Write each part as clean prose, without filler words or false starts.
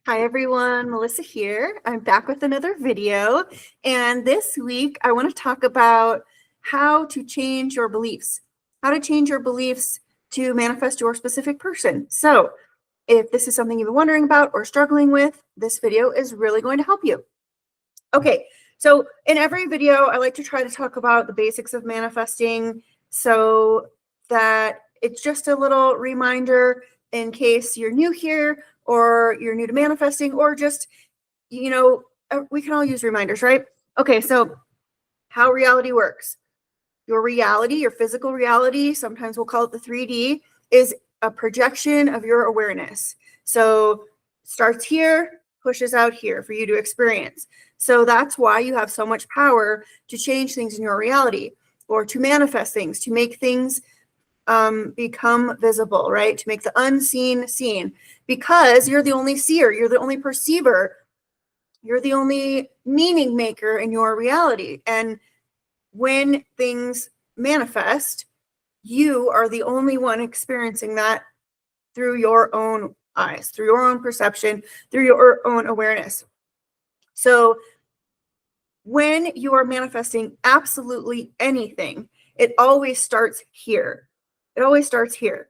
Hi everyone, Melissa here. I'm back with another video, and this week I want to talk about how to change your beliefs, to manifest your specific person. So if this is something you've been wondering about or struggling with, this video is really going to help you. Okay, so in every video, I like to try to talk about the basics of manifesting so that it's just a little reminder in case you're new here or you're new to manifesting, or just, we can all use reminders, right? Okay, so how reality works. Your reality, your physical reality, sometimes we'll call it the 3D, is a projection of your awareness. So starts here, pushes out here for you to experience. So that's why you have so much power to change things in your reality, or to manifest things, to make things become visible, right? To make the unseen seen, because you're the only seer, you're the only perceiver, you're the only meaning maker in your reality. And when things manifest, you are the only one experiencing that through your own eyes, through your own perception, through your own awareness. So when you are manifesting absolutely anything, it always starts here. It always starts here.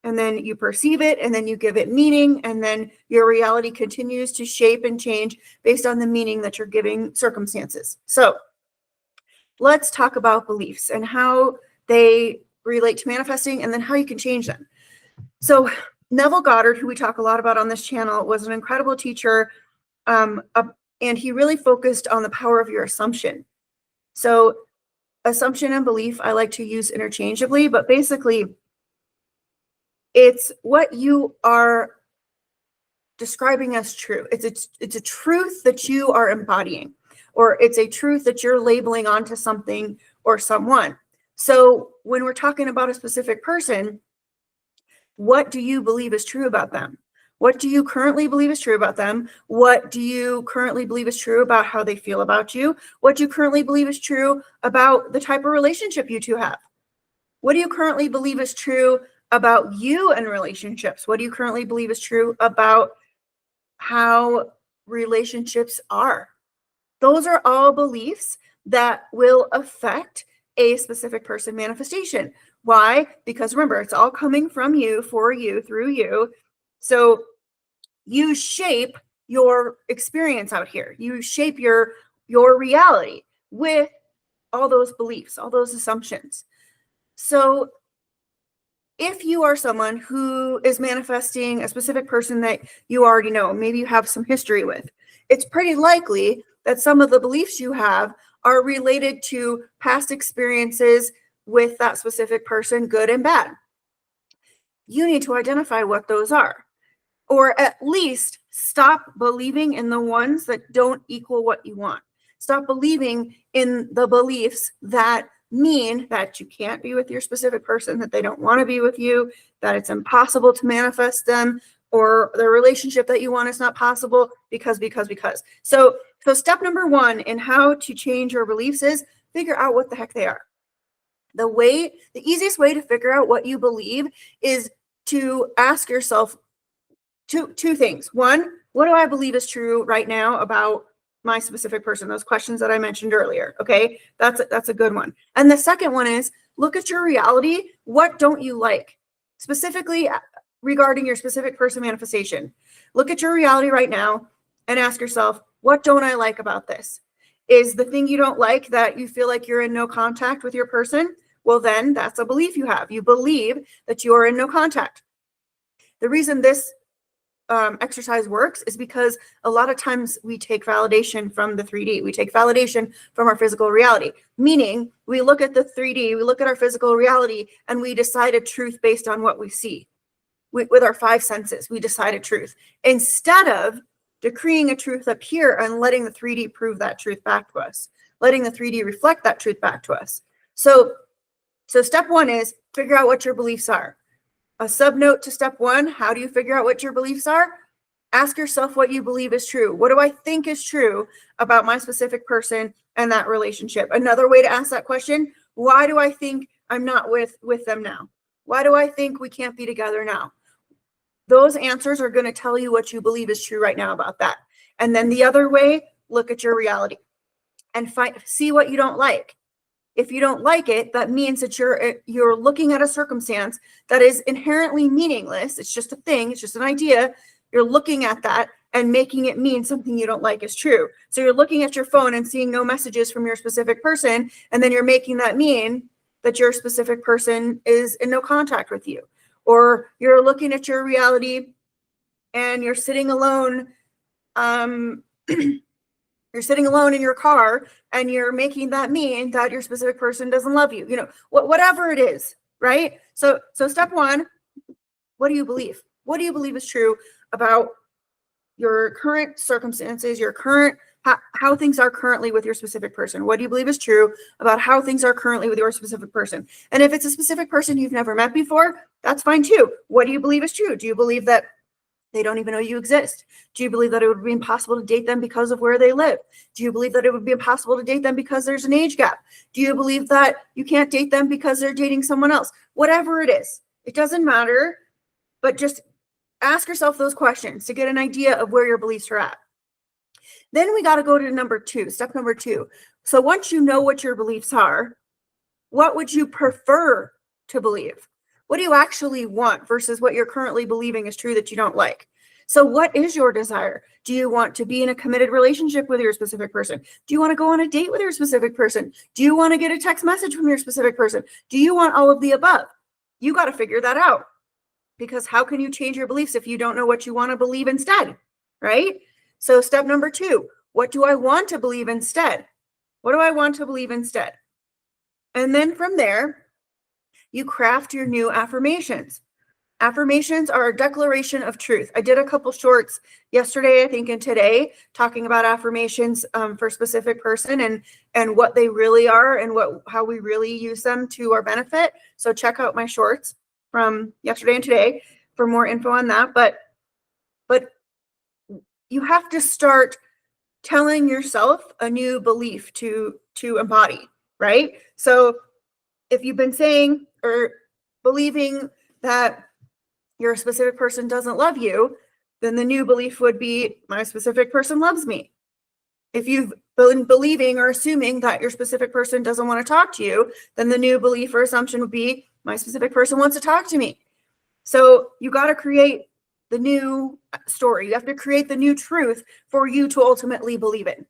And then you perceive it, and then you give it meaning, and then your reality continues to shape and change based on the meaning that you're giving circumstances. So let's talk about beliefs and how they relate to manifesting, and then how you can change them. So Neville Goddard, who we talk a lot about on this channel, was an incredible teacher, and he really focused on the power of your assumption. So assumption and belief I like to use interchangeably, but basically it's what you are describing as true. It's a truth that you are embodying, or it's a truth that you're labeling onto something or someone. So when we're talking about a specific person, what do you believe is true about them? What do you currently believe is true about them? What do you currently believe is true about how they feel about you? What do you currently believe is true about the type of relationship you two have? What do you currently believe is true about you and relationships? What do you currently believe is true about how relationships are? Those are all beliefs that will affect a specific person manifestation. Why? Because remember, it's all coming from you, for you, through you. So you shape your experience out here. You shape your reality with all those beliefs, all those assumptions. So if you are someone who is manifesting a specific person that you already know, maybe you have some history with, it's pretty likely that some of the beliefs you have are related to past experiences with that specific person, good and bad. You need to identify what those are, or at least stop believing in the ones that don't equal what you want. Stop believing in the beliefs that mean that you can't be with your specific person, that they don't want to be with you, that it's impossible to manifest them, or the relationship that you want is not possible because. So step number one in how to change your beliefs is figure out what the heck they are. The easiest way to figure out what you believe is to ask yourself two things. One, what do I believe is true right now about my specific person? Those questions that I mentioned earlier. Okay, that's a good one. And the second one is look at your reality. What don't you like? Specifically regarding your specific person manifestation. Look at your reality right now and ask yourself, what don't I like about this? Is the thing you don't like that you feel like you're in no contact with your person? Well, then that's a belief you have. You believe that you are in no contact. The reason this exercise works is because a lot of times we take validation from the 3D. We take validation from our physical reality, meaning we look at the 3D, we look at our physical reality, and we decide a truth based on what we see. With our five senses, we decide a truth instead of decreeing a truth up here and letting the 3D prove that truth back to us, letting the 3D reflect that truth back to us. So step one is figure out what your beliefs are. A subnote to step one, how do you figure out what your beliefs are? Ask yourself what you believe is true. What do I think is true about my specific person and that relationship? Another way to ask that question, why do I think I'm not with them now? Why do I think we can't be together now? Those answers are going to tell you what you believe is true right now about that. And then the other way, look at your reality and see what you don't like. If you don't like it, that means that you're looking at a circumstance that is inherently meaningless. It's just a thing. It's just an idea. You're looking at that and making it mean something you don't like is true. So you're looking at your phone and seeing no messages from your specific person, and then you're making that mean that your specific person is in no contact with you. Or you're looking at your reality and you're sitting alone. You're sitting alone in your car and you're making that mean that your specific person doesn't love you, whatever it is, right? So step one, what do you believe? What do you believe is true about your current circumstances, your current, how things are currently with your specific person? What do you believe is true about how things are currently with your specific person? And if it's a specific person you've never met before, that's fine too. What do you believe is true? Do you believe that they don't even know you exist? Do you believe that it would be impossible to date them because of where they live? Do you believe that it would be impossible to date them because there's an age gap? Do you believe that you can't date them because they're dating someone else? Whatever it is, it doesn't matter, but just ask yourself those questions to get an idea of where your beliefs are at. Then we got to go to step number two. So once you know what your beliefs are, what would you prefer to believe? What do you actually want versus what you're currently believing is true that you don't like? So what is your desire? Do you want to be in a committed relationship with your specific person? Do you want to go on a date with your specific person? Do you want to get a text message from your specific person? Do you want all of the above? You got to figure that out, because how can you change your beliefs if you don't know what you want to believe instead, right? So step number two, what do I want to believe instead? What do I want to believe instead? And then from there, you craft your new affirmations. Affirmations are a declaration of truth. I did a couple shorts yesterday, I think, and today, talking about affirmations for a specific person and what they really are and how we really use them to our benefit. So check out my shorts from yesterday and today for more info on that. But you have to start telling yourself a new belief to embody, right? So if you've been saying or believing that your specific person doesn't love you, then the new belief would be, my specific person loves me. If you've been believing or assuming that your specific person doesn't want to talk to you, then the new belief or assumption would be, my specific person wants to talk to me. So you got to create the new story. You have to create the new truth for you to ultimately believe it.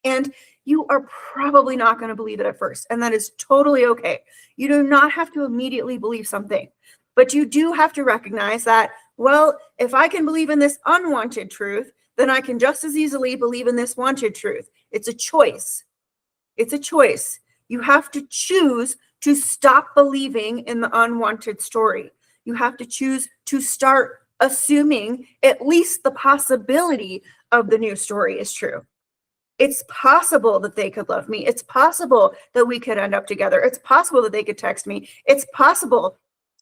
And you are probably not going to believe it at first, and that is totally okay. You do not have to immediately believe something, but you do have to recognize that, well, if I can believe in this unwanted truth, then I can just as easily believe in this wanted truth. It's a choice. It's a choice. You have to choose to stop believing in the unwanted story. You have to choose to start assuming at least the possibility of the new story is true. It's possible that they could love me. It's possible that we could end up together. It's possible that they could text me. It's possible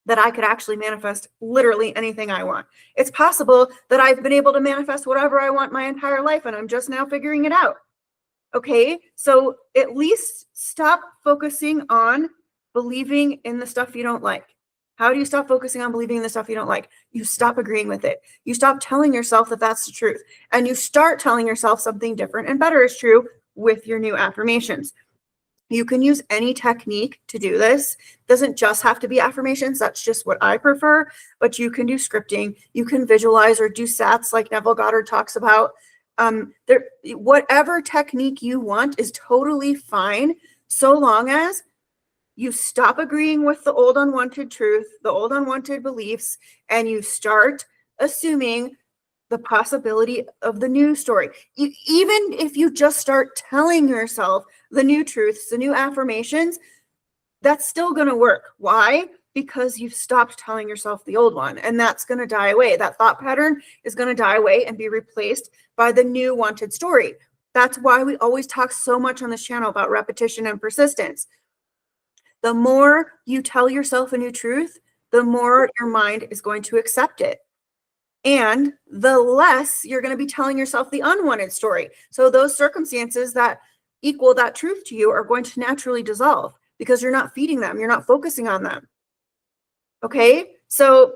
that I could actually manifest literally anything I want. It's possible that I've been able to manifest whatever I want my entire life, and I'm just now figuring it out. Okay, so at least stop focusing on believing in the stuff you don't like. How do you stop focusing on believing in the stuff you don't like? You stop agreeing with it. You stop telling yourself that that's the truth. And you start telling yourself something different and better is true with your new affirmations. You can use any technique to do this. It doesn't just have to be affirmations. That's just what I prefer. But you can do scripting. You can visualize or do sats like Neville Goddard talks about. Whatever technique you want is totally fine, so long as you stop agreeing with the old unwanted truth, the old unwanted beliefs, and you start assuming the possibility of the new story. Even if you just start telling yourself the new truths, the new affirmations, that's still going to work. Why? Because you've stopped telling yourself the old one, and that's going to die away. That thought pattern is going to die away and be replaced by the new wanted story. That's why we always talk so much on this channel about repetition and persistence. The more you tell yourself a new truth, the more your mind is going to accept it. And the less you're going to be telling yourself the unwanted story. So those circumstances that equal that truth to you are going to naturally dissolve because you're not feeding them. You're not focusing on them. Okay? So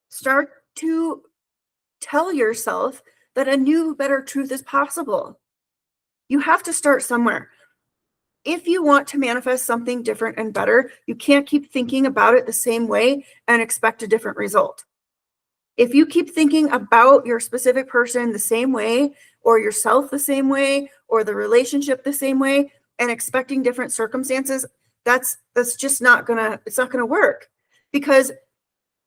start to tell yourself that a new, better truth is possible. You have to start somewhere. If you want to manifest something different and better, you can't keep thinking about it the same way and expect a different result. If you keep thinking about your specific person the same way, or yourself the same way, or the relationship the same way, and expecting different circumstances, that's just not gonna work, because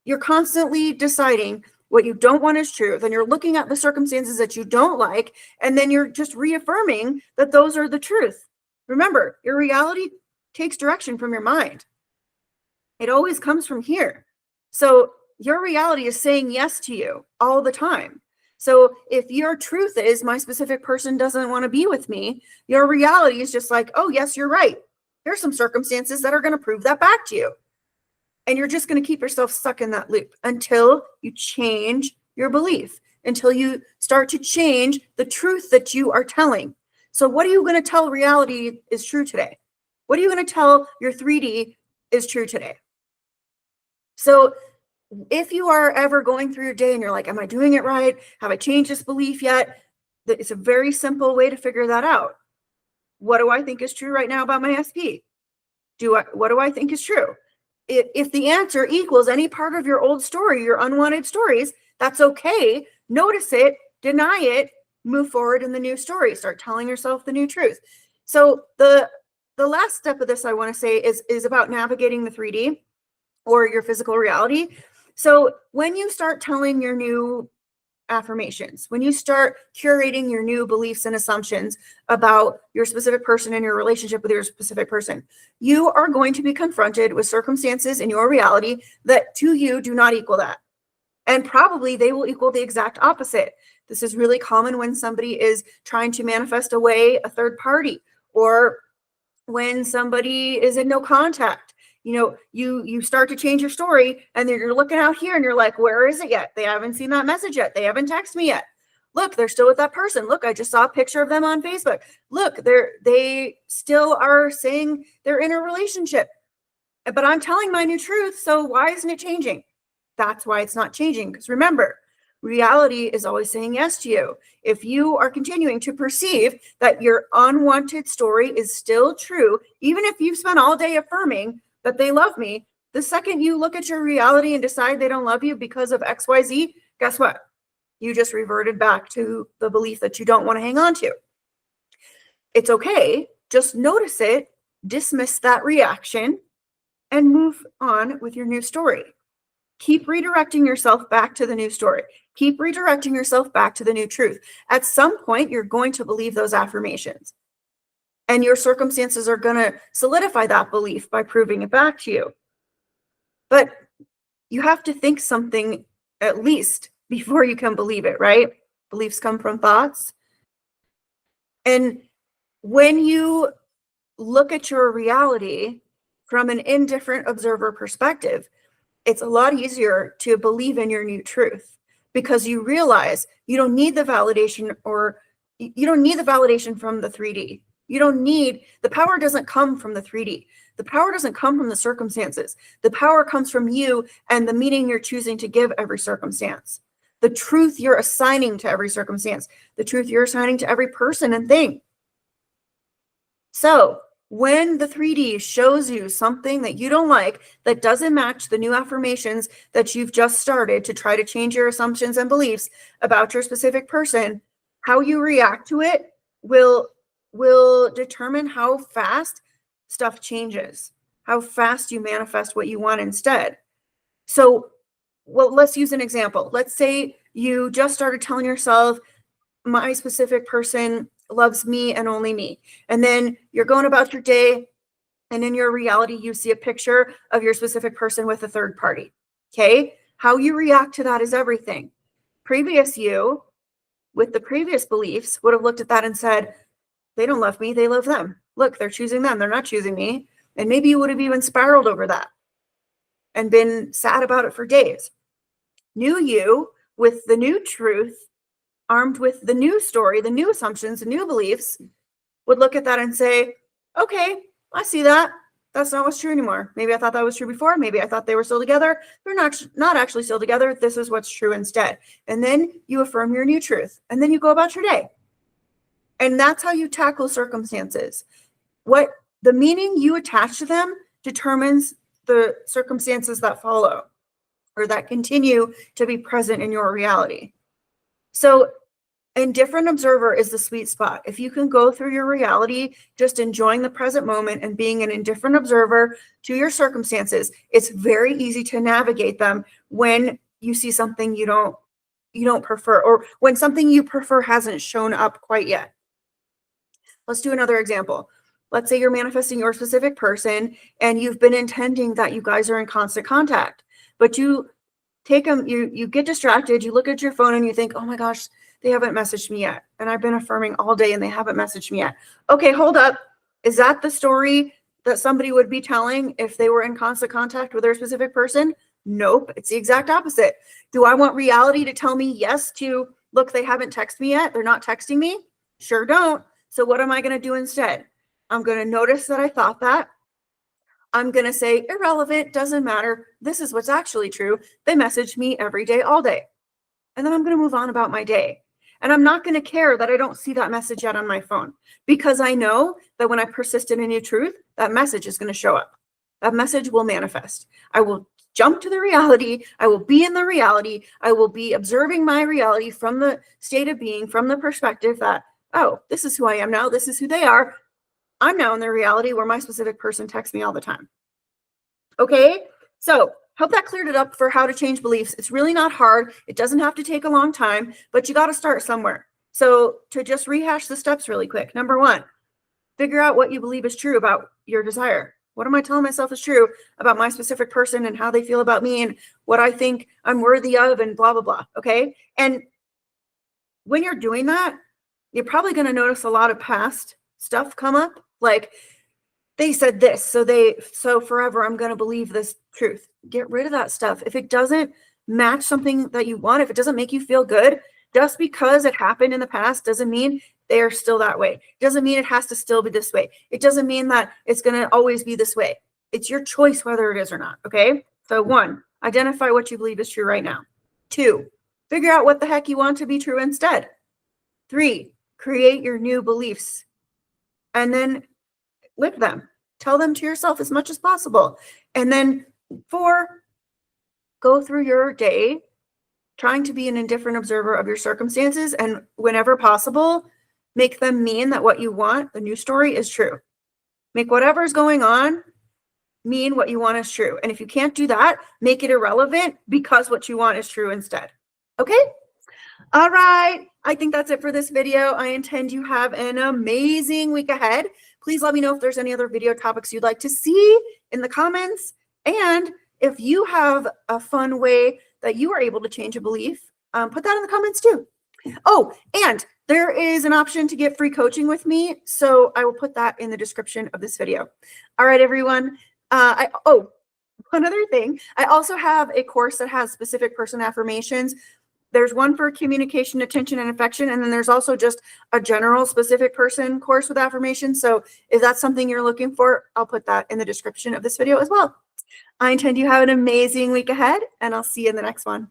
you're constantly deciding what you don't want is true. Then you're looking at the circumstances that you don't like, and then you're just reaffirming that those are the truth. Remember, your reality takes direction from your mind. It always comes from here. So your reality is saying yes to you all the time. So if your truth is my specific person doesn't want to be with me, your reality is just like, oh, yes, you're right. Here's some circumstances that are going to prove that back to you. And you're just going to keep yourself stuck in that loop until you change your belief, until you start to change the truth that you are telling. So what are you going to tell reality is true today? What are you going to tell your 3D is true today? So if you are ever going through your day and you're like, am I doing it right? Have I changed this belief yet? It's a very simple way to figure that out. What do I think is true right now about my SP? What do I think is true? If the answer equals any part of your old story, your unwanted stories, that's okay. Notice it, deny it, move forward in the new story. Start telling yourself the new truth. So the last step of this I want to say is about navigating the 3D or your physical reality. So when you start telling your new affirmations, when you start curating your new beliefs and assumptions about your specific person and your relationship with your specific person, you are going to be confronted with circumstances in your reality that to you do not equal that. And probably they will equal the exact opposite. This is really common when somebody is trying to manifest away a third party, or when somebody is in no contact. You start to change your story, and then you're looking out here and you're like, where is it yet? They haven't seen that message yet. They haven't texted me yet. Look, they're still with that person. Look, I just saw a picture of them on Facebook. Look, they still are saying they're in a relationship, but I'm telling my new truth. So why isn't it changing? That's why it's not changing. Because remember, reality is always saying yes to you. If you are continuing to perceive that your unwanted story is still true, even if you've spent all day affirming that they love me, the second you look at your reality and decide they don't love you because of XYZ, guess what? You just reverted back to the belief that you don't want to hang on to. It's okay. Just notice it, dismiss that reaction, and move on with your new story. Keep redirecting yourself back to the new story. Keep redirecting yourself back to the new truth. At some point, you're going to believe those affirmations. And your circumstances are going to solidify that belief by proving it back to you. But you have to think something at least before you can believe it, right? Beliefs come from thoughts. And when you look at your reality from an indifferent observer perspective, it's a lot easier to believe in your new truth, because you realize you don't need the validation, or you don't need the validation from the 3D. The power doesn't come from the 3D. The power doesn't come from the circumstances. The power comes from you and the meaning you're choosing to give every circumstance. The truth you're assigning to every circumstance. The truth you're assigning to every person and thing. So when the 3D shows you something that you don't like, that doesn't match the new affirmations that you've just started to try to change your assumptions and beliefs about your specific person, how you react to it will determine how fast stuff changes, how fast you manifest what you want instead. So, let's use an example. Let's say you just started telling yourself, my specific person loves me and only me. And then you're going about your day, and in your reality, you see a picture of your specific person with a third party. Okay? How you react to that is everything. Previous you, with the previous beliefs, would have looked at that and said, they don't love me, they love them. Look, they're choosing them, they're not choosing me. And maybe you would have even spiraled over that and been sad about it for days. New you, with the new truth, armed with the new story, the new assumptions, the new beliefs, would look at that and say, okay, I see that. that's not what's true anymore. Maybe I thought that was true before. Maybe I thought they were still together. They're not actually still together. This is what's true instead. And then you affirm your new truth. And then you go about your day. And that's how you tackle circumstances. What the meaning you attach to them determines the circumstances that follow or that continue to be present in your reality. So indifferent observer is the sweet spot. If you can go through your reality, just enjoying the present moment and being an indifferent observer to your circumstances, it's very easy to navigate them when you see something you don't prefer, or when something you prefer hasn't shown up quite yet. Let's do another example. Let's say you're manifesting your specific person and you've been intending that you guys are in constant contact, but you take them, you get distracted, you look at your phone and you think, oh my gosh, they haven't messaged me yet. And I've been affirming all day and they haven't messaged me yet. Okay, hold up. Is that the story that somebody would be telling if they were in constant contact with their specific person? Nope, it's the exact opposite. Do I want reality to tell me yes to, look, they haven't texted me yet, they're not texting me? Sure don't. So what am I going to do instead? I'm going to notice that I thought that. I'm going to say, irrelevant, doesn't matter. This is what's actually true. They message me every day, all day. And then I'm going to move on about my day. And I'm not going to care that I don't see that message yet on my phone, because I know that when I persist in a new truth, that message is going to show up. That message will manifest. I will jump to the reality. I will be in the reality. I will be observing my reality from the state of being, from the perspective that, oh, this is who I am now. This is who they are. I'm now in the reality where my specific person texts me all the time. Okay, so hope that cleared it up for how to change beliefs. It's really not hard. It doesn't have to take a long time, but you got to start somewhere. So to just rehash the steps really quick. Number 1, figure out what you believe is true about your desire. What am I telling myself is true about my specific person and how they feel about me and what I think I'm worthy of and blah, blah, blah. Okay, and when you're doing that, you're probably going to notice a lot of past stuff come up. Like, they said this, so forever I'm going to believe this truth. Get rid of that stuff. If it doesn't match something that you want, if it doesn't make you feel good, just because it happened in the past doesn't mean they are still that way. It doesn't mean it has to still be this way. It doesn't mean that it's going to always be this way. It's your choice whether it is or not. Okay. So 1, identify what you believe is true right now. 2, figure out what the heck you want to be true instead. 3, create your new beliefs and then live them. Tell them to yourself as much as possible. And then 4, go through your day trying to be an indifferent observer of your circumstances, and whenever possible, make them mean that what you want, the new story, is true. Make whatever's going on mean what you want is true. And if you can't do that, make it irrelevant because what you want is true instead. Okay? All right. I think that's it for this video. I intend you have an amazing week ahead. Please let me know if there's any other video topics you'd like to see in the comments. And if you have a fun way that you are able to change a belief, put that in the comments too. Oh, and there is an option to get free coaching with me. So I will put that in the description of this video. All right, everyone. One other thing. I also have a course that has specific person affirmations. There's one for communication, attention, and affection. And then there's also just a general specific person course with affirmations. So if that's something you're looking for, I'll put that in the description of this video as well. I intend you have an amazing week ahead, and I'll see you in the next one.